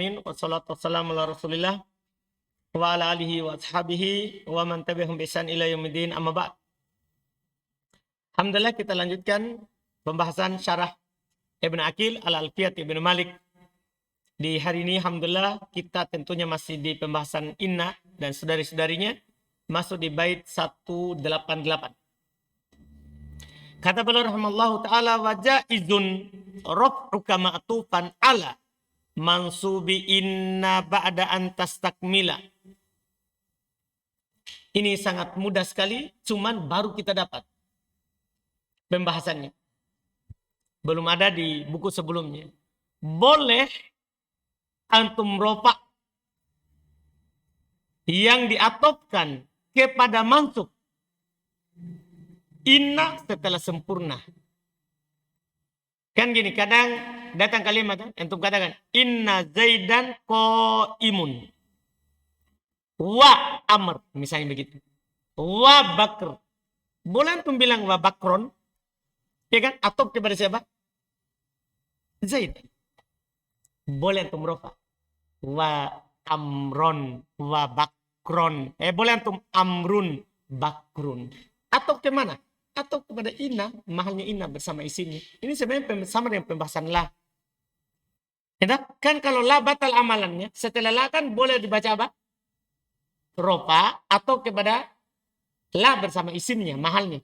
Wassalatu wassalamu ala Rasulillah wa ala alihi wa ashabihi wa man tabi'ahum bi ihsan ila yaumiddin, amma ba'd. Alhamdulillah, kita lanjutkan pembahasan syarah Ibnu Aqil al-Alfiyat Ibnu Malik. Di hari ini alhamdulillah kita tentunya masih di pembahasan inna dan saudari-saudarinya, masuk di bait 188. Kata beliau rahimallahu taala, wa jaizun raf'uka ma'tufan ala mansubi inna ba'da an tastakmila. Ini sangat mudah sekali, cuman baru kita dapat pembahasannya. Belum ada di buku sebelumnya. Boleh antum rofa yang diatofkan kepada mansub inna setelah sempurna. Kan gini, kadang datang kalimat antum katakan inna zaidan qaimun wa amr, misalnya begitu, wa bakr. Boleh antum bilang wa bakron, ya kan, atau kepada siapa? Zaid. Boleh antum rofa wa amron wa bakron, boleh antum amrun bakrun, atau ke mana? Atau kepada inna, mahalnya inna bersama isimnya. Ini sebenarnya sama dengan pembahasan la. Kan kalau la batal amalannya, setelah la kan boleh dibaca apa? Rofa atau kepada la bersama isimnya, mahalnya.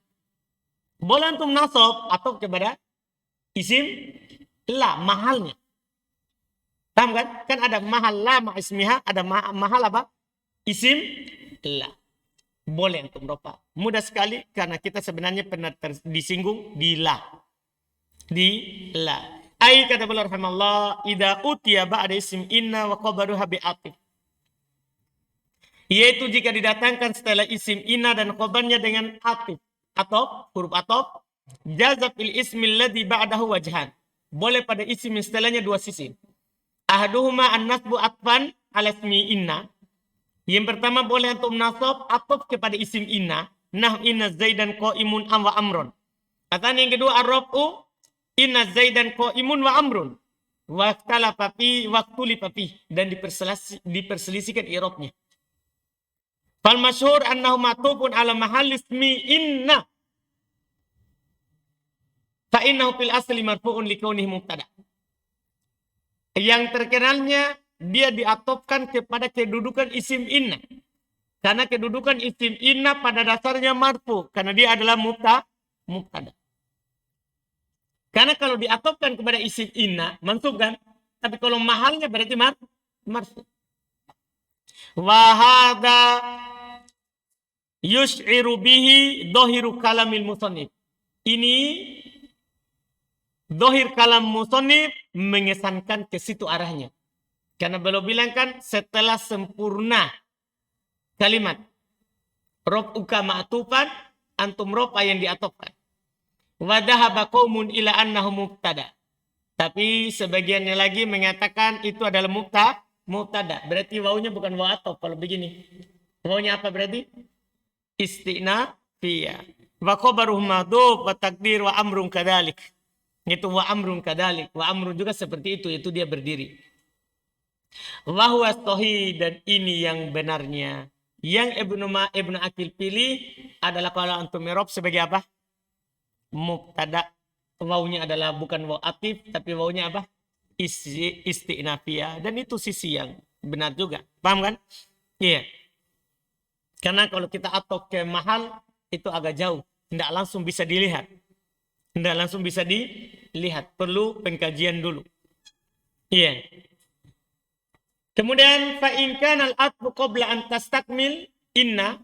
Boleh antum nasab atau kepada isim la, mahalnya. Paham kan? Kan ada mahal la ma ismiha, ada mahal apa? Isim la. Boleh antum rofa. Mudah sekali karena kita sebenarnya pernah disinggung di la. Di la. Ai kata beliau rahimallah, idza utiya ba'da isim inna wa khabaruha bi atif. Yaitu jika didatangkan setelah isim inna dan khabarnya dengan atif atau huruf ataf, jazab il ismil ladzi ba'dahu wajhan. Boleh pada isim istilahnya dua sisi. Ahaduhuma an-nasbu atfan ala ismi inna. Yang pertama boleh antum nasab ataf kepada isim inna. Nah inna zaidan qaimun am wa amrun. Kata yang kedua ar-raf'u inna zaidan qaimun wa amrun. Waqtala papi waqtuli papi, dan diperselisihkan i'rabnya. Fal masyhur annahu ma'tufun ala mahal ismi inna. Fa innahu fil asli marfu'un li kaunihi mubtada. Yang terkenalnya dia diatofkan kepada kedudukan isim inna. Karena kedudukan isim inna pada dasarnya marfu, karena dia adalah mubtada. Karena kalau diatofkan kepada isim inna, mansub kan? Tapi kalau mahalnya berarti marfu. Wa hadza yush'iru bihi dhahiru kalamil musannif. Ini dhahir kalam musannif mengesankan ke situ arahnya. Karena beliau bilang kan setelah sempurna kalimat raf'uka ma'tufan, antum rofa yang diatofkan. Wa dhahaba qaumun ila annahu mubtada. Tapi sebagiannya lagi mengatakan itu adalah mubtada. Berarti wawunya bukan waw atof kalau begini. Wawunya apa berarti? Istinafiyah. Wa khabaruhu madhuf wa takdir wa amrun kadzalik. Itu wa amrun kadzalik. Wa amrun juga seperti itu dia berdiri. Wahwa sahih, dan ini yang benarnya. Yang Ibnu Aqil pilih adalah kalau antum mirob sebagai apa? Mubtada. Wawunya adalah bukan waw atif, tapi wawunya apa? Istinafiyah. Dan itu sisi yang benar juga. Paham kan? Iya. Karena kalau kita atok ke mahal, itu agak jauh. Tidak langsung bisa dilihat. Perlu pengkajian dulu. Iya. Kemudian fa in kana al-atfu qabla an tastakmil inna.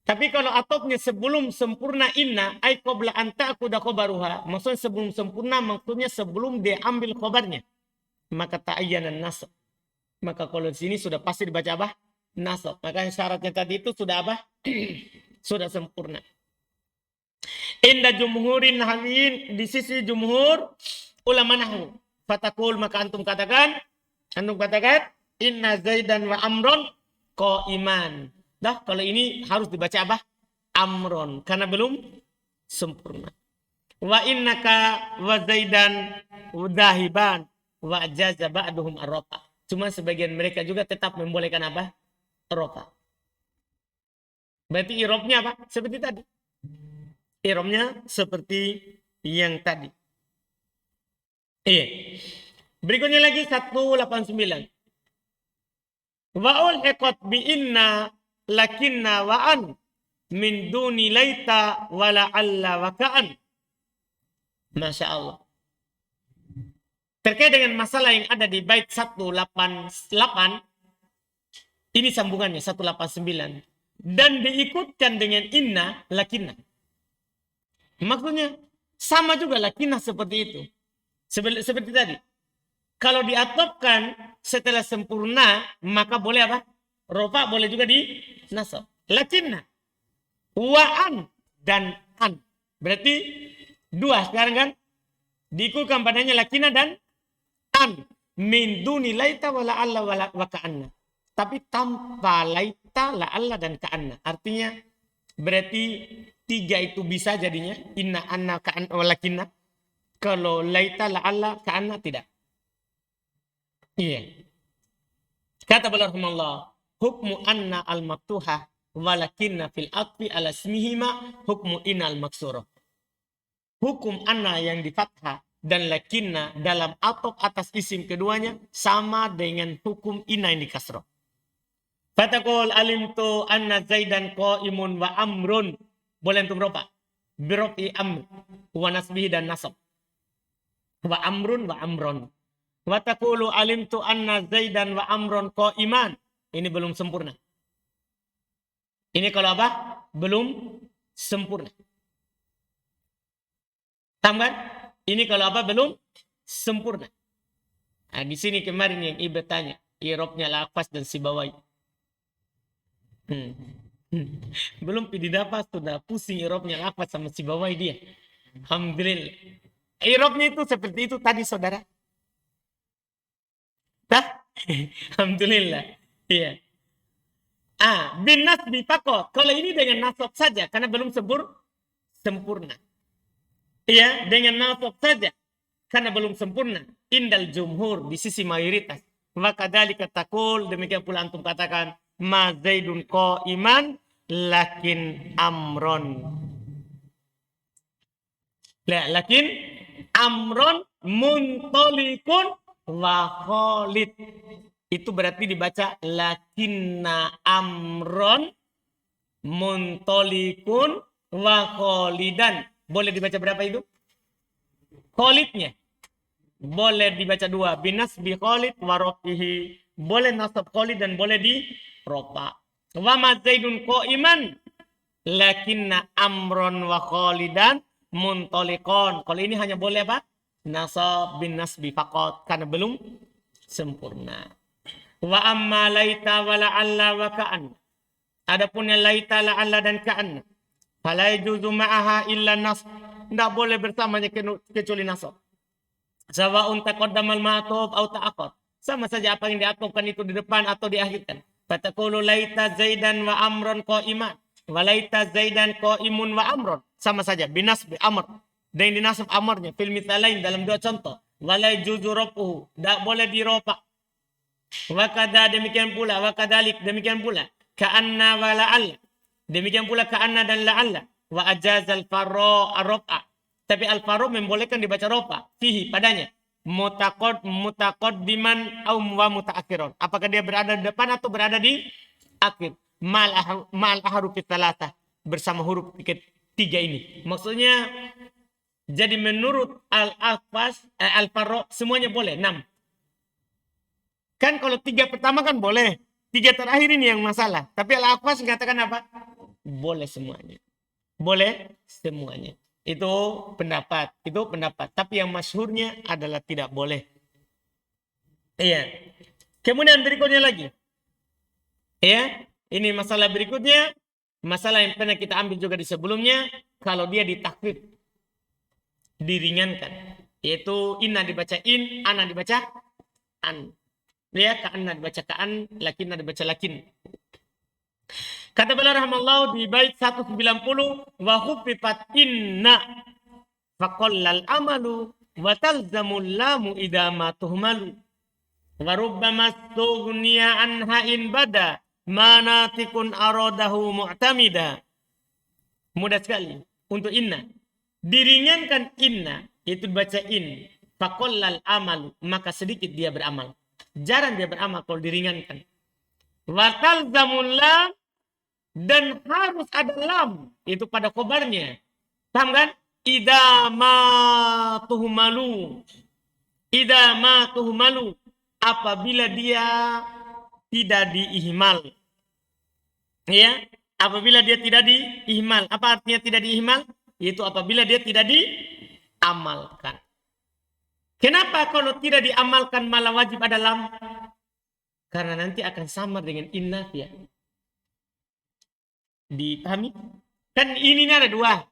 Tapi kalau atofnya sebelum sempurna inna, ay qabla an ta'quda khabaruha. Maksudnya sebelum sempurna, maksudnya sebelum diambil khabarnya. Maka ta'ayyana nasab. Maka kalau di sini sudah pasti dibaca apa? Nasab. Maka syaratnya tadi itu sudah apa? Sudah sempurna. Inda jumhurin nahwiyin, di sisi jumhur ulama nahwu. Fatakul, maka antum katakan inna zaidan wa amron qaiman. Dah, kalau ini harus dibaca apa? Amron, karena belum sempurna. Wa innaka wa zaidan dahiban wa ajaza ba'duhum ar-rafa. Cuma sebagian mereka juga tetap membolehkan apa? Rofa. Berarti irobnya apa? Seperti tadi. Irobnya seperti yang tadi. Iya. Berikutnya lagi 189. Wa ulhiqat bi inna lakinna wa an min duni laita wa la'alla wa ka'an. Masya Allah. Terkait dengan masalah yang ada di bait 188, ini sambungannya 189. Dan diikutkan dengan inna lakinna. Maksudnya sama juga lakinna seperti itu. Seperti tadi. Kalau diatopkan setelah sempurna, maka boleh apa? Rofa boleh juga di nasab. Lakinna, wa'an, dan an. Berarti dua sekarang kan? Diikutkan padanya lakinna dan an. Min duni laita wa la'alla wa ka'anna. Tapi tanpa laita, la'alla, dan ka'anna. Artinya berarti tiga itu bisa jadinya. Inna, anna, ka'anna, walakinna. Kalau laita, la'alla, ka'anna tidak. Iya. Kata beliau rahimahullah, hukmu anna al-maftuhah walakinna fil atfi ala ismihima hukmu inna al-maksura. Hukum anna yang di fathah dan lakinna dalam atop atas isim keduanya sama dengan hukum inna yang di kasrah. Fatakul alimtu anna zaidan qaimun wa amrun. Boleh antum ropa. Birofi amr wa nasbihi dan nasab. Wa amrun wa amron. Wa taqulu alimtu anna zaidan wa amron qaiman. Ini belum sempurna. Ini kalau apa? Belum sempurna. Tambah. Ini kalau apa? Belum sempurna. Nah, di sini kemarin yang Ibu tanya, irobnya lafaz dan sibawai. Belum didapat sudah pusing irobnya lafaz sama sibawai dia. Alhamdulillah. Irobnya itu seperti itu tadi saudara. Alhamdulillah. Iya. Bin nasbi fakot. Kalau ini dengan nasab saja karena belum sempurna. Iya, dengan nasab saja karena belum sempurna. Indal jumhur di sisi mayoritas. Maka dzalika taqul, demikian pula antum katakan ma zaidun qaiman lakin amron. Lakin amron muntolikun wa khalid. Itu berarti dibaca lakinna amron muntolikun wa khalidan. Boleh dibaca berapa itu? Khalidnya. Boleh dibaca dua. Binas bi khalid wa rafihi. Boleh nasab khalid dan boleh di ropa. Wa ma zaidun qaiman lakinna amron wa khalidan muntolikon. Kalau ini hanya boleh apa? Nasab bin nasbi faqat karena belum sempurna. Wa amma laita wa la'alla wa ka'an. Adapun yang laita, la'alla, dan ka'an. Fala yajuzu ma'aha illa nasb. Tidak boleh bersamanya kecuali nasab. Sawa'un taqaddamal ma'atuf atau ta'akhir. Sama saja apa yang diatofkan itu di depan atau diakhirkan. Fataqulu laita zaidan wa amron qa'iman. Wa laita zaidan qa'imun wa amron. Sama saja binasbi amr. Dan dinasab amrnya fil mithalain dalam dua contoh. Wala yajuzu rafuhu. Tidak boleh diropa. Wa kadza demikian pula, wa kadzalik demikian pula, ka'anna wa la'alla. Demikian pula ka'anna dan la'alla. Wa ajazal farra ar-rafa. Tapi al-farra membolehkan dibaca rofa fihi padanya. Mutaqaddiman au wa mutaakhiran. Apakah dia berada di depan atau berada di akhir? Mal ahruf tsalatsa, bersama huruf ketiga ini. Maksudnya jadi menurut al-farra semuanya boleh 6. Kan kalau 3 pertama kan boleh. 3 terakhir ini yang masalah. Tapi al-Aqwas mengatakan apa? Boleh semuanya. Boleh semuanya. Itu pendapat. Tapi yang masyhurnya adalah tidak boleh. Iya. Kemudian berikutnya lagi. Iya. Ini masalah berikutnya. Masalah yang pernah kita ambil juga di sebelumnya. Kalau dia ditakhfif. Diringankan. Yaitu inna dibaca in, ana dibaca an. Ya, ka'anna dibaca ka'an, lakinna dibaca lakin. Kata beliau rahimahullah di bait 190, wa khufifat inna faqallal amalu wa talzamul lamu idza ma tuhmalu. Wa rubbama tughniya anha in bada manatikun aradahu mu'tamida. Mudah sekali untuk inna. Diringankan inna, itu baca in. Faqallal amalu, maka sedikit dia beramal. Jarang dia beramal kalau diringankan. Wa talzamul lam, dan harus ada lam. Itu pada khobarnya. Paham kan? Idza ma tuhmalu. Idza ma tuhmalu. Apabila dia tidak diihmal. Ya, apabila dia tidak diihmal. Apa artinya tidak diihmal? Yaitu apabila dia tidak diamalkan. Kenapa kalau tidak diamalkan malah wajib ada lam? Karena nanti akan sama dengan inna ya. Dipahami? Kan ini ada dua.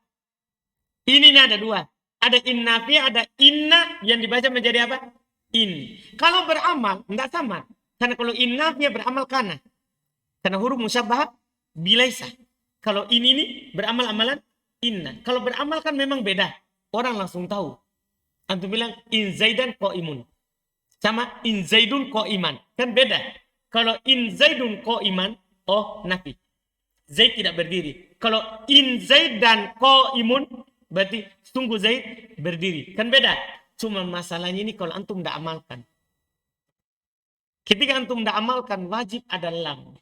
Ini ada dua. Ada inna fi, ada inna yang dibaca menjadi apa? In. Kalau beramal enggak sama. Karena kalau inna fi beramal kana. Karena huruf musyabbah bilaisa. Kalau ini beramal amalan inna. Kalau beramal kan memang beda. Orang langsung tahu. Antum bilang in zaidan qaimun. Sama in zaidun qaiman. Kan beda. Kalau in zaidun qaiman, oh nafi. Zaid tidak berdiri. Kalau in zaidan qaimun, berarti sungguh Zaid berdiri. Kan beda. Cuma masalahnya ini kalau antum tidak amalkan. Ketika antum tidak amalkan, wajib ada lam.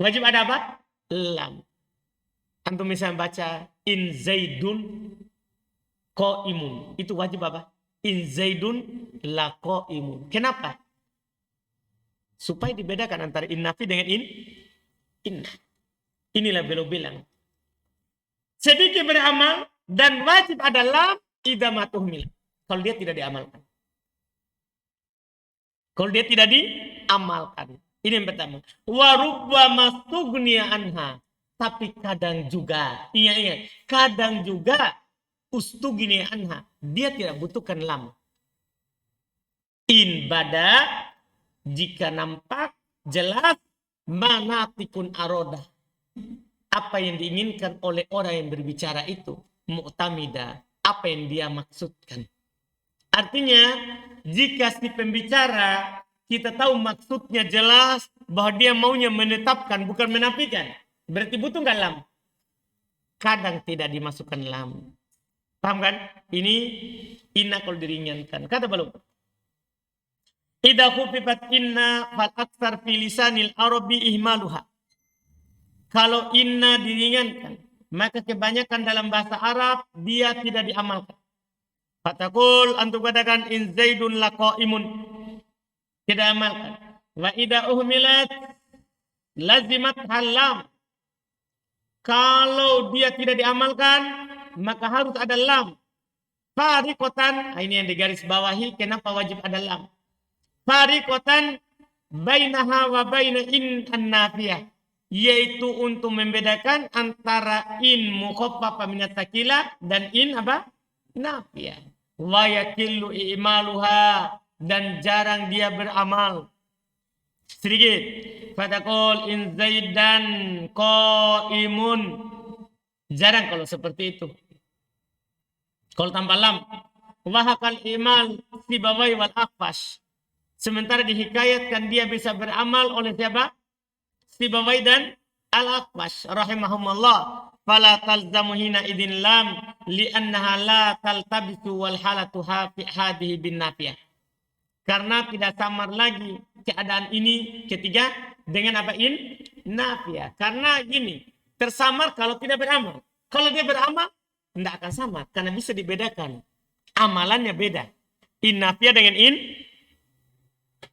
Wajib ada apa? Lam. Antum misalnya baca in zaidun qaimun. Itu wajib apa? In zaidun la qaimun. Kenapa? Supaya dibedakan antara in nafi dengan inna. Inilah beliau bilang. Sedikit beramal dan wajib ada lam idza matuhmil. Kalau dia tidak diamalkan. Kalau dia tidak diamalkan. Ini yang pertama. Wa rubbama tughniya anha. Tapi kadang juga, ingat, kadang juga ustughniya anha. Dia tidak butuhkan lam. In bada, jika nampak jelas manatikun aroda. Apa yang diinginkan oleh orang yang berbicara itu mu'tamida, apa yang dia maksudkan. Artinya jika si pembicara kita tahu maksudnya jelas bahwa dia maunya menetapkan bukan menafikan, berarti butuh nggak lam? Kadang tidak dimasukkan lam. Paham kan? Ini inna kalau diringankan. Kata belum? Idza khufifat inna fal aktsar fi lisanil arabi ihmaluha. Kalau inna diringankan, maka kebanyakan dalam bahasa Arab dia tidak diamalkan. Fatakul antum katakan in zaidun laqaimun. Tidak amalkan. Wa idza uhmilat lazimat halam. Kalau dia tidak diamalkan, maka harus ada lam. Fariqatan, ini yang digaris bawahi, kenapa wajib ada lam? Fariqatan bainaha wa baina in an-nafiyah. Yaitu untuk membedakan antara in mukhaffafah minat tsaqila dan in apa? Nafiyah. Wa yakillu i'maluha, dan jarang dia beramal. Sedikit. Fatakul in zaidan qaimun. Jarang kalau seperti itu. Kalau tanpa lam. Wahakal imal sibawai wal akfash. Sementara dihikayatkan dia bisa beramal oleh siapa? Sibawai dan al-akfash rahimahumullah. Fala talzamu hina idin lam li'annaha la taltabisu wal halatu hadhihi bin nafiyah. Karena tidak samar lagi keadaan ini ketiga dengan apa in nafiyah. Karena gini, tersamar kalau tidak beramal. Kalau dia beramal, tidak akan samar. Karena bisa dibedakan. Amalannya beda. In nafiyah dengan in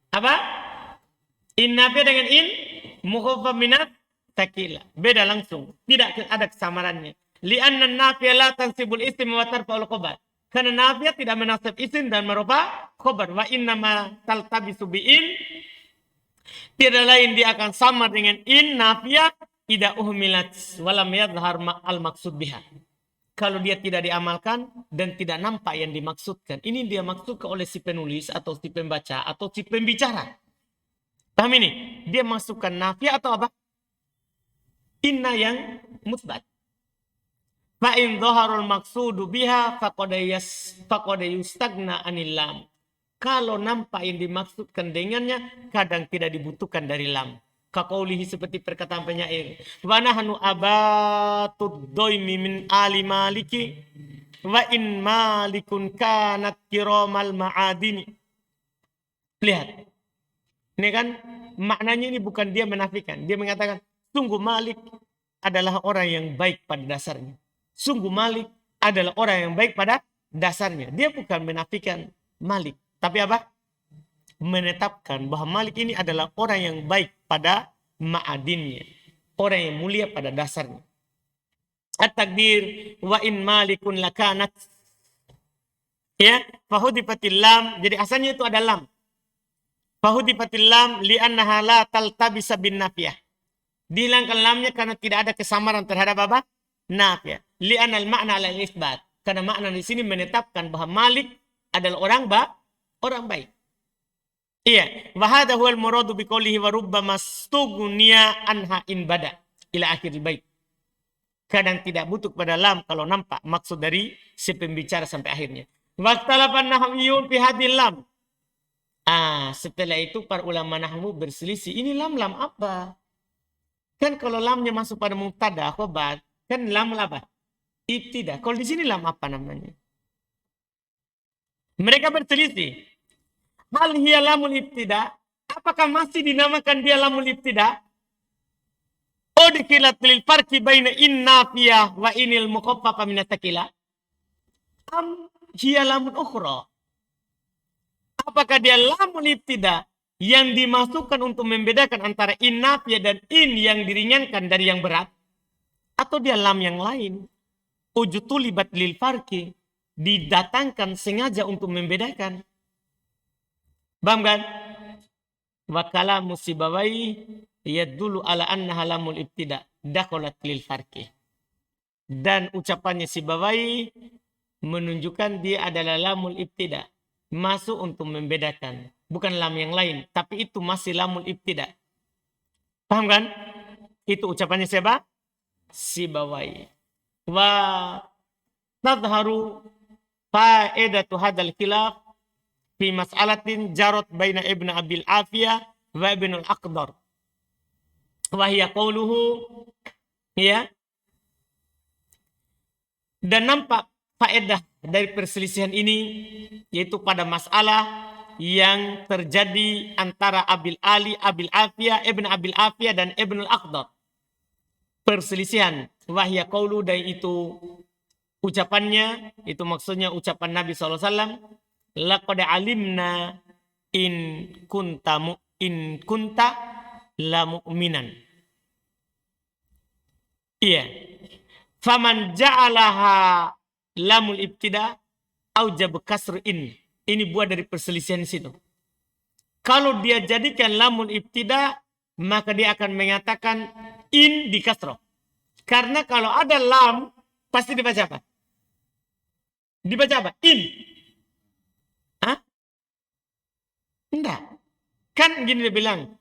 apa? In nafiyah dengan in mukhaffaf minat tsaqila. Beda langsung. Tidak ada kesamarannya. Li'anna nafiyah la tansibul ism wa tarfa'ul khabar. Karena nafiyah tidak menasab isim dan merupakan khobar. Wa innama taltabisu bi'in. Tidak lain dia akan sama dengan in nafiyah tidak uhmilat walam yadhhar al-maksud biha. Kalau dia tidak diamalkan dan tidak nampak yang dimaksudkan. Ini dia maksudkan oleh si penulis atau si pembaca atau si pembicara. Paham ini? Dia masukkan nafiyah atau apa? Inna yang musbat. Fa'in dhaharul maksudu biha faqad yustagna anil lam. Kalau nampak yang dimaksudkan dengannya, kadang tidak dibutuhkan dari lam. Kakaulihi seperti perkataan penyair. Wa nahnu abatud doimi min ali maliki. Wa in malikun kanat kiromal ma'adini. Lihat. Ini kan maknanya ini bukan dia menafikan. Dia mengatakan, sungguh Malik adalah orang yang baik pada dasarnya. Sungguh Malik adalah orang yang baik pada dasarnya. Dia bukan menafikan Malik. Tapi apa? Menetapkan bahwa Malik ini adalah orang yang baik pada ma'adinnya. Orang yang mulia pada dasarnya. At-takdir wa in malikun lakanat. Ya, fahudifatil lam. Jadi asalnya itu ada lam. Fahudifatil lam li'annaha la taltabisa bin nafiyah. Dihilangkan lamnya karena tidak ada kesamaran terhadap apa? Nafiyah. Li'anal makna al-isbat. Karena makna di sini menetapkan bahwa Malik adalah orang baik. Iya, wa hadha huwal muradu biqoulihi wa rubbama stughniya anha in bada ila akhir bait. Kadang tidak butuh pada lam kalau nampak maksud dari si pembicara sampai akhirnya. Waqtalafan nahwiyun fi hadhil lam. Setelah itu para ulama nahwu berselisih, ini lam apa? Kan kalau lamnya masuk pada mubtada khobar, kan lam apa? Ibtida. Kalau di sini lam apa namanya? Mereka berselisih. Hal hiya lamul ibtida? Apakah masih dinamakan dia lamul ibtida? Udkhilat lil farqi baina innafiyah wa inil mukhaffafa min at-taqila. Am hiya lamun ukhra? Apakah dia lamul ibtida yang dimasukkan untuk membedakan antara innafiyah dan in yang diringankan dari yang berat? Atau dia lam yang lain? Ujutulibat lil farqi, didatangkan sengaja untuk membedakan. Paham kan? Wa kalamu Sibawayh yadullu ala annaha lamul ibtida dakhalat lil farqi. Dan ucapannya Sibawayh menunjukkan dia adalah lamul ibtida, masuk untuk membedakan, bukan lam yang lain, tapi itu masih lamul ibtida. Paham kan? Itu ucapannya siapa? Sibawayh. Wa tadharu faedatu hadzal khilaf fi mas'alatin jarot baina Ibnu Abil Afiyah wa Ibnu Al-Aqdar. Wa hiya qauluhu, ya. Dan nampak faedah dari perselisihan ini yaitu pada masalah yang terjadi antara Abil Afiyah, Ibnu Abil Afiyah dan Ibnu Al-Aqdar. Perselisihan wahya qaulu, dan itu ucapannya, itu maksudnya ucapan Nabi SAW, laqad alimna in kunta la mu'minan. Iya. Faman ja'alaha lamul ibtida aujab kasr in. Ini buah dari perselisihan situ. Kalau dia jadikan lamul ibtida, maka dia akan mengatakan in di kasroh. Karena kalau ada lam, pasti dibaca apa? Dibaca apa? In. Hah? Enggak. Kan gini dia bilang.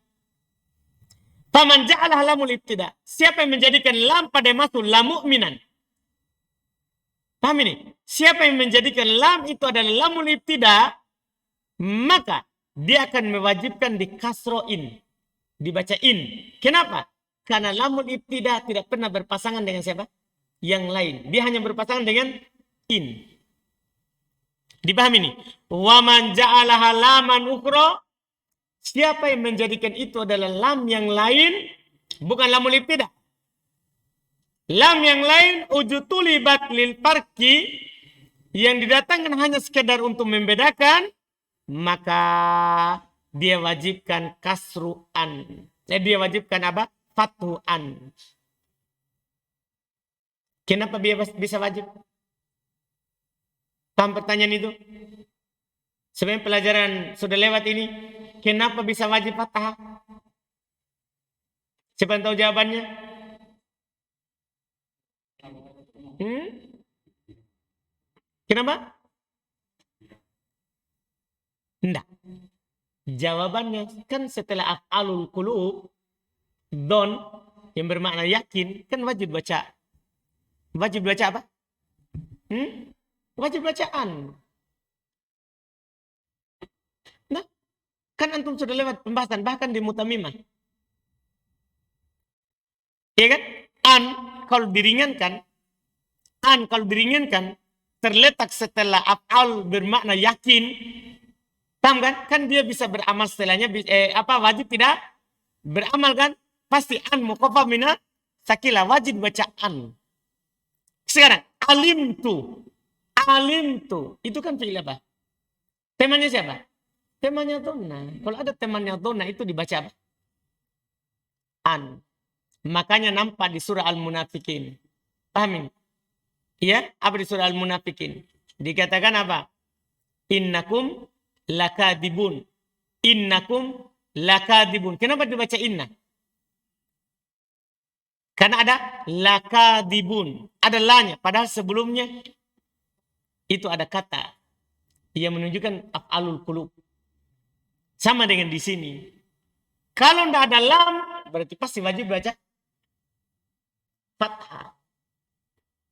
Faman ja'alah lamul ibtida. Siapa yang menjadikan lam pada masuk lam mu'minan. Paham ini? Siapa yang menjadikan lam itu adalah lamul ibtida, maka dia akan mewajibkan di kasro in. Dibaca in. Kenapa? Karena lamul ibtida tidak pernah berpasangan dengan siapa? Yang lain. Dia hanya berpasangan dengan in. Dipahami ini? Waman ja'alaha laman ukro. Siapa yang menjadikan itu adalah lam yang lain, bukan lamul ibtida. Lam yang lain ujutulibat lil farqi, yang didatangkan hanya sekedar untuk membedakan, maka dia wajibkan kasruan. Dia wajibkan apa? Fathuan. Kenapa dia bisa wajib? Paham pertanyaan itu? Sebenarnya pelajaran sudah lewat ini. Kenapa bisa wajib fathah? Siapa yang tahu jawabannya? Kenapa? Enggak. Jawabannya kan setelah af'alul qulub, don yang bermakna yakin, kan wajib baca. Wajib baca apa? Wajib bacaan. Kan antum sudah lewat pembahasan bahkan di mutamimah. Ya kan? Kalau diringankan, kalau diringankan terletak setelah af'al bermakna yakin. Paham kan? Kan dia bisa beramal setelahnya wajib tidak beramal kan? Pasti muqaffaf mina sakila, wajib baca an. Sekarang alim tu itu kan fi'il apa? Temannya siapa? Temannya donna. Kalau ada temannya donna itu dibaca apa? An. Makanya nampak di surah Al-Munafikin. Paham ini? Iya, apa di surah Al-Munafikin? Dikatakan apa? Innakum lakadibun. Innakum lakadibun. Kenapa dibaca inna? Karena ada lakadibun. Ada lanya. Padahal sebelumnya itu ada kata yang menunjukkan af'alul qulub. Sama dengan di sini. Kalau tidak ada lam, berarti pasti wajib baca fathah.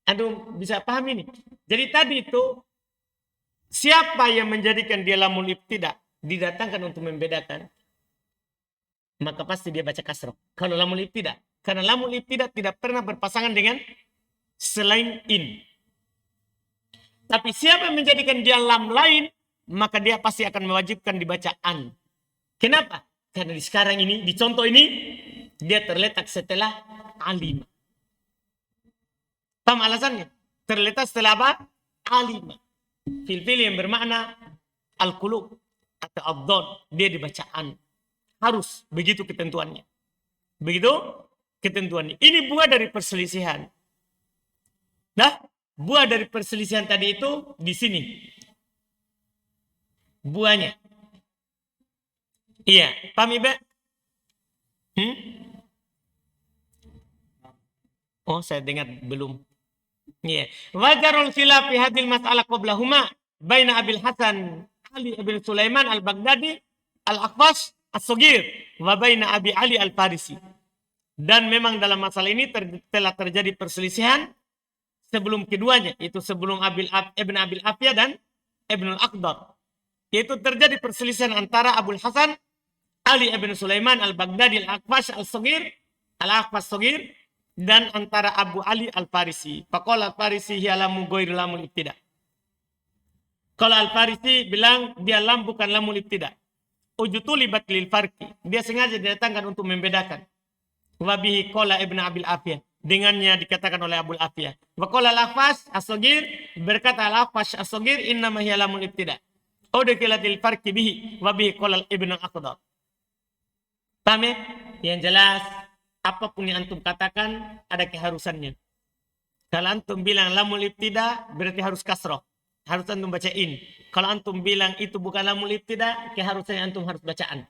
Aduh, bisa paham ini? Jadi tadi itu, siapa yang menjadikan dia lamul ibtida didatangkan untuk membedakan, maka pasti dia baca kasroh. Kalau lamul ibtida, karena lamul ibtida tidak pernah berpasangan dengan selain in. Tapi siapa yang menjadikan dia lam lain, maka dia pasti akan mewajibkan dibaca an. Kenapa? Karena di sekarang ini, di contoh ini, dia terletak setelah alim. Paham alasannya? Terletak setelah apa? Alim. Fil-fil yang bermakna al-qulub atau ad-dad, dia dibaca an. Harus begitu ketentuannya. Begitu ketentuannya. Ini buah dari perselisihan. Nah, buah dari perselisihan tadi itu di sini. Buahnya. Iya, paham Ibu? Oh, saya dengar belum. Iya. Wajarul khilaf fi hadil mas'alah qablahuma baina Abil Hasan Ali ibn Sulaiman al-Baghdadi al-Aqwas as-Saghir wa baina Abi Ali al-Farisi. Dan memang dalam masalah ini telah terjadi perselisihan sebelum keduanya, itu sebelum Ibn Abil Afiyah dan Ibn al-Aqdar. Yaitu terjadi perselisihan antara Abul Hasan Ali ibn Sulaiman al-Baghdadi al-Aqwas al-Saghir dan antara Abu Ali al-Farisi. Faqala al-Farisi hiya lamu ghair lamul ibtida. Kalau al-Farisi bilang dia lam bukan lamul ibtida. Ujutulibat lil farqi. Dia sengaja didatangkan untuk membedakan. Wa bihi qala Ibn Abil Afiyah. Dengannya dikatakan oleh Abul Afiyah. Wa qala al-Aqwas as-Saghir, berkata al-Aqwas as-Saghir inna ma hiya lamul ibtida. Udkilatil farqi bihi wa bihi qala Ibn al-Aqdar. Paham ya? Yang jelas apapun yang antum katakan ada keharusannya. Kalau antum bilang lamul ibtida berarti harus kasroh. Harus antum baca in. Kalau antum bilang itu bukan lamul ibtida, keharusannya antum harus bacaan.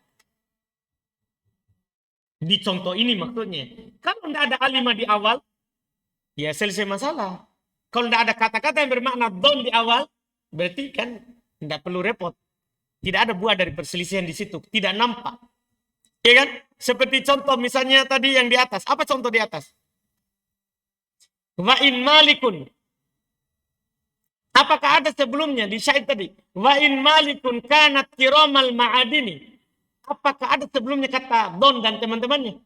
Di contoh ini maksudnya. Kalau tidak ada alimah di awal, ya selesai masalah. Kalau tidak ada kata-kata yang bermakna don di awal, berarti kan tidak perlu repot. Tidak ada buah dari perselisihan di situ. Tidak nampak. Ya kan? Seperti contoh misalnya tadi yang di atas. Apa contoh di atas? Wa in malikun. Apakah ada sebelumnya di syair tadi? Wa in malikun kanat kiramal ma'adini. Apakah ada sebelumnya kata don dan teman-temannya?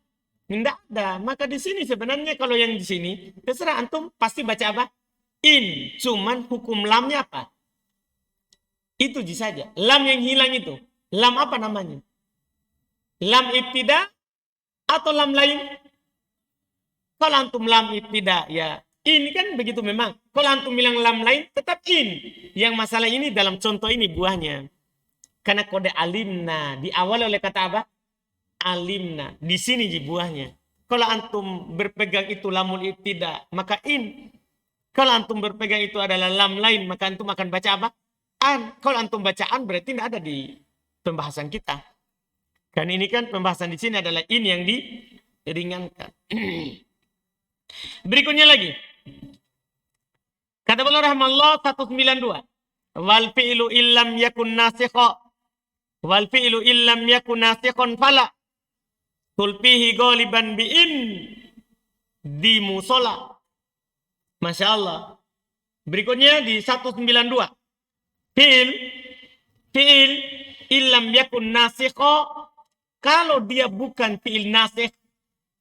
Tidak ada. Maka di sini sebenarnya kalau yang di sini, terserah antum pasti baca apa? In. Cuman hukum lamnya apa? Itu saja. Lam yang hilang itu. Lam apa namanya? Lam ibtida atau lam lain? Kalau antum lam ibtida, ya ini kan begitu memang. Kalau antum bilang lam lain, tetap in. Yang masalah ini dalam contoh ini buahnya. Karena kode alimna diawali oleh kata apa? Alimna. Di sini buahnya. Kalau antum berpegang itu lamul ibtida, maka in. Kalau antum berpegang itu adalah lam lain, maka antum akan baca apa? An. Kalau antum baca an berarti tidak ada di pembahasan kita. Kan ini kan pembahasan di sini adalah in yang diringankan. Berikutnya lagi. Kata Allah rahmallah 192. Wal fi'lu illam yakun nasikha. Wal fi'lu illam yakun nasikhan fala. Tulpihi ghaliban bi'in. Di musola. Masya Allah. Berikutnya di 192. Fi'il illam yakun nasikho, kalau dia bukan fi'il nasikh.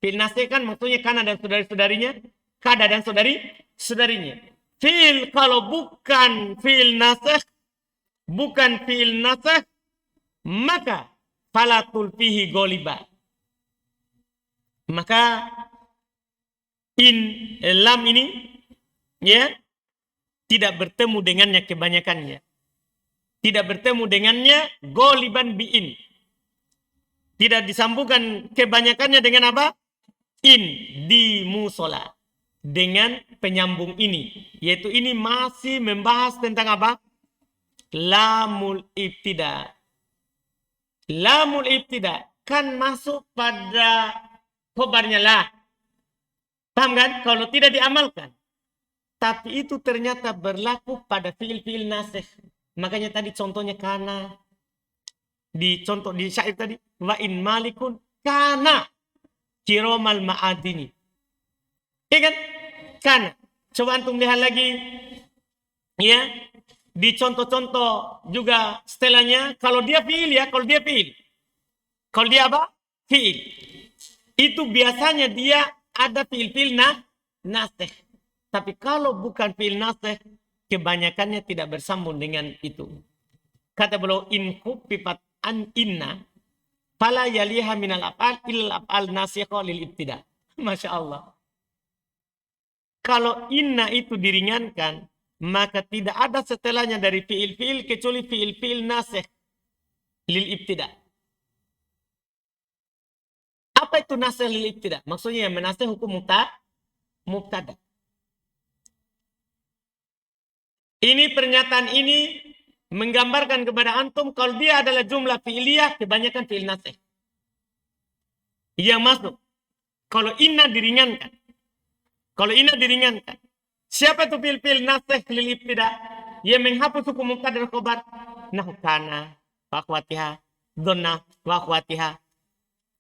Fi'il nasikh kan maksudnya kana dan saudari-saudarinya, kada dan saudarinya. Fi'il kalau bukan fi'il nasikh, bukan fi'il nasikh, maka falatul fihi goliba. Maka lam ini ya tidak bertemu dengannya kebanyakannya. Tidak bertemu dengannya goliban bi'in. Tidak disambungkan kebanyakannya dengan apa? In di musola. Dengan penyambung ini. Yaitu ini masih membahas tentang apa? Lamul ibtida. Lamul ibtida kan masuk pada khobarnya lah. Paham kan? Kalau tidak diamalkan. Tapi itu ternyata berlaku pada fiil-fiil nasikh. Makanya tadi contohnya kana. Di contoh di syair tadi. Wa in malikun kana kiromal ma'adini. Ya kan? Kana. Coba antum lihat lagi. Ya. Di contoh-contoh juga setelahnya. Kalau dia fiil ya. Kalau dia fiil. Kalau dia apa? Fiil. Itu biasanya dia ada fiil-fiil nasikh. Tapi kalau bukan fiil nasikh, kebanyakannya tidak bersambung dengan itu. Kata beliau, in khuffifat an inna, fala yaliha minal af'al illa af'al nasikha lil ibtida. Masya Allah. Kalau inna itu diringankan, maka tidak ada setelahnya dari fiil-fiil kecuali fiil-fiil nasikh lil ibtida. Apa itu nasikh lil ibtida? Maksudnya yang menasikh hukum mubtada. Ini pernyataan ini menggambarkan kepada antum kalau dia adalah jumlah fi'liyah kebanyakan fi'il nasikh. Yang masuk. Kalau inna diringankan. Kalau inna diringankan. Siapa itu fi'il nasikh lil ibtida? Yang menghapus hukum mubtada dan khobar. Nahu kana wa akhwatiha, dhanna wa akhwatiha.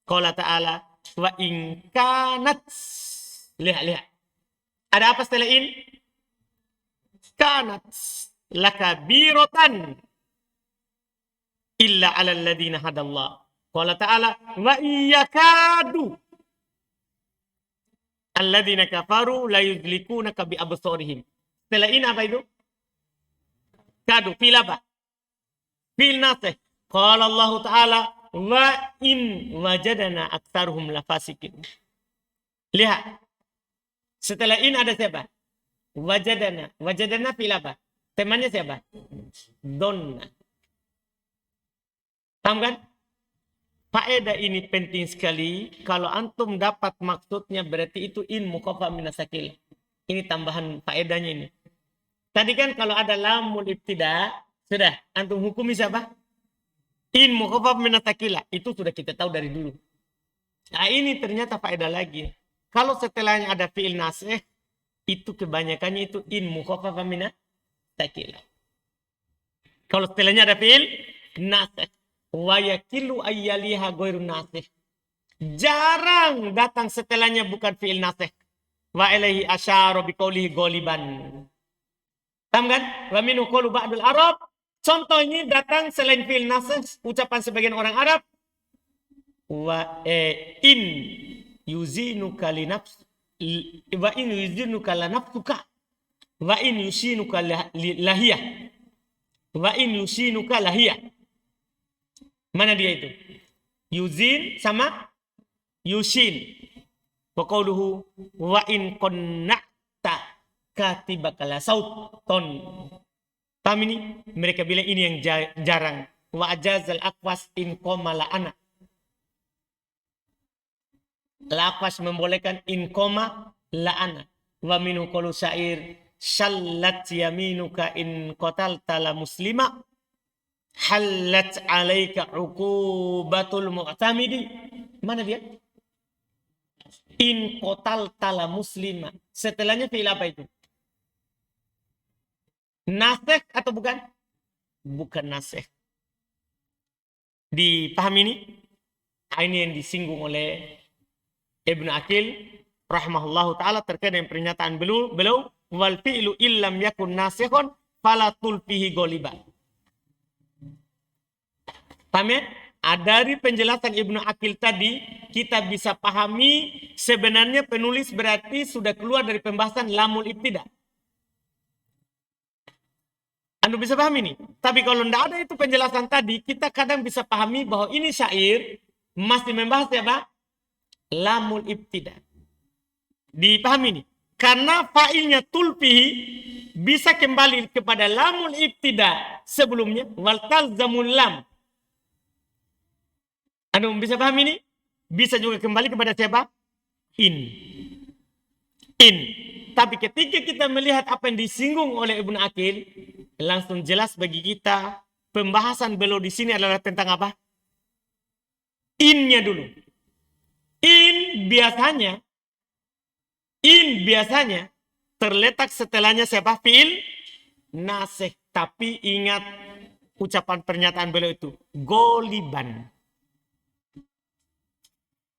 Qala ta'ala wa in kanat. Lihat. Ada apa setelah in? Kanat lakabiratan illa 'alal ladzina hadallah. Qala ta'ala wa iyakadu alladzina kafaru la yudlikunaka bi absarihim. Setelah ini apa itu? Kadu fil apa? Fil nasikh. Qala Allah Ta'ala wa in wajadana aktsaruhum lafasikin. Lihat. Setelah in ada siapa? Wajadana. Wajadana fil apa? Temannya siapa? Donna. Paham kan? Faedah ini penting sekali. Kalau antum dapat maksudnya berarti itu in mukhaffaf minas sakil. Ini tambahan faedahnya ini. Tadi kan kalau ada lamul ibtida, sudah antum hukumi siapa? In mukhaffaf minas sakil. Itu sudah kita tahu dari dulu. Nah, ini ternyata faedah lagi. Kalau setelahnya ada fi'il nasikh, itu kebanyakannya itu in mukhaffaf minas sakil. Kalau setelahnya ada fi'il nasikh, wa yakilu ayyaliha ghairu nasikh. Jarang datang setelahnya bukan fi'il nasikh. Wa ilaihi asyara biqaulihi ghaliban. Paham kan? Wa minhu qaulu ba'dul Arab. Contoh ini datang selain fi'il nasikh, ucapan sebagian orang Arab. Wa in yuzinuka li nafs wa in yuzinuka la nafsuka wa in yusinuka lahiyah. Wa in yusinuka lahiyah. Mana dia itu? Yuzin sama yusin. Wa qawluhu wa in qanna'ta katibaka la sauton. Paham ini? Mereka bilang ini yang jarang. Wa ajazal aqwas in qoma la ana. Laqwas membolehkan in qoma la ana. Wa minhu qalu syair shallat yaminuka in qatalta la muslima. Halat alaika uqubatul mu'tamidi. Mana dia? In kotal tala muslima. Setelahnya fi'il apa itu? Nasikh atau bukan? Bukan nasikh. Dipahami ini? Ini yang disinggung oleh Ibnu Aqil rahimahullahu ta'ala terkait dengan pernyataan beliau wal fi'lu illam yakun nasikhun fala tulfihi ghaliban. Paham ya? Dari penjelasan Ibnu Aqil tadi, kita bisa pahami sebenarnya penulis berarti sudah keluar dari pembahasan lamul ibtida. Anda bisa pahami nih. Tapi kalau tidak ada itu penjelasan tadi, kita kadang bisa pahami bahwa ini syair masih membahas apa? Lamul ibtida. Dipahami nih. Karena fa'ilnya tulfihi bisa kembali kepada lamul ibtida sebelumnya. Wal talzamul lam. Anda bisa pahami ini? Bisa juga kembali kepada siapa? In. In. Tapi ketika kita melihat apa yang disinggung oleh Ibnu Aqil, langsung jelas bagi kita pembahasan beliau di sini adalah tentang apa? In-nya dulu. In biasanya terletak setelahnya siapa? Fi'il nasih. Tapi ingat ucapan pernyataan beliau itu goliban.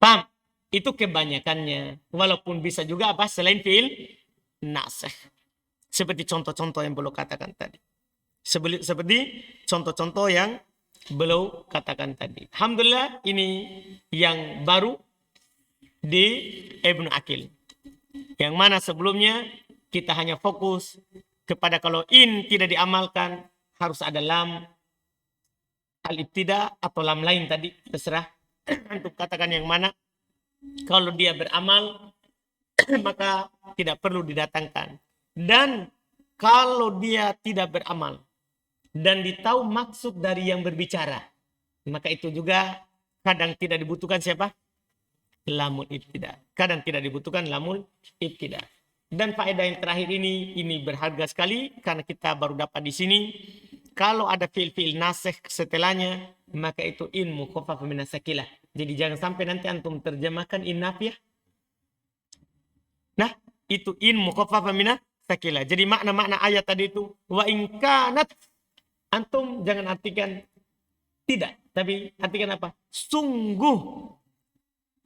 Paham? Itu kebanyakannya. Walaupun bisa juga apa? Selain fi'il nasih. Seperti contoh-contoh yang beliau katakan tadi. Seperti contoh-contoh yang beliau katakan tadi. Alhamdulillah ini yang baru di Ibnu Aqil. Yang mana sebelumnya kita hanya fokus kepada kalau in tidak diamalkan harus ada lam al-ibtida atau lam lain tadi. Terserah untuk katakan yang mana. Kalau dia beramal maka tidak perlu didatangkan. Dan kalau dia tidak beramal dan ditahu maksud dari yang berbicara, maka itu juga kadang tidak dibutuhkan siapa? Lamul ibtida. Kadang tidak dibutuhkan lamul ibtida. Dan faedah yang terakhir ini berharga sekali karena kita baru dapat di sini. Kalau ada fi'il nasih setelahnya, maka itu in mukhaffaf min as-sakilah. Jadi jangan sampai nanti antum terjemahkan in nafiyah. Nah, itu in mukhaffaf min as-sakilah. Jadi makna-makna ayat tadi itu wa in kanat, antum jangan artikan tidak, tapi artikan apa? Sungguh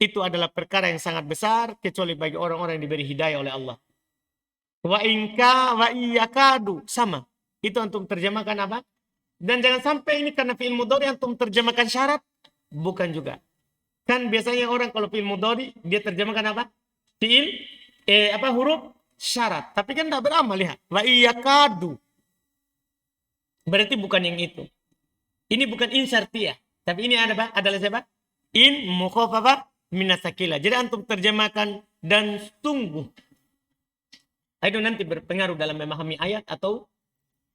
itu adalah perkara yang sangat besar kecuali bagi orang-orang yang diberi hidayah oleh Allah. Wa inka wa iyakadu sama. Itu antum terjemahkan apa? Dan jangan sampai ini karena fi'il mudhari antum terjemahkan syarat, bukan juga. Kan biasanya orang kalau fi'il mudhari dia terjemahkan apa? Fi'il huruf syarat. Tapi kan tidak beramal, lihat. Wa iyakadu. Berarti bukan yang itu. Ini bukan in syartiyah, tapi ini adalah siapa? In mukhaffafah min as-sakilah. Jadi antum terjemahkan dan sungguh. Itu nanti berpengaruh dalam memahami ayat atau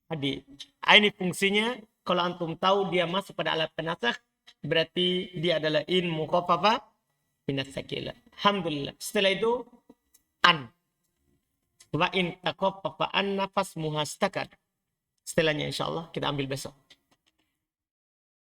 hadis. Ini fungsinya kalau antum tahu dia masuk pada alat penasakh, berarti dia adalah in mukhaffafah min as-sakilah. Alhamdulillah. Setelah itu an. Wa in takhaffafa an nafas muhastakad. Setelahnya insyaallah kita ambil besok.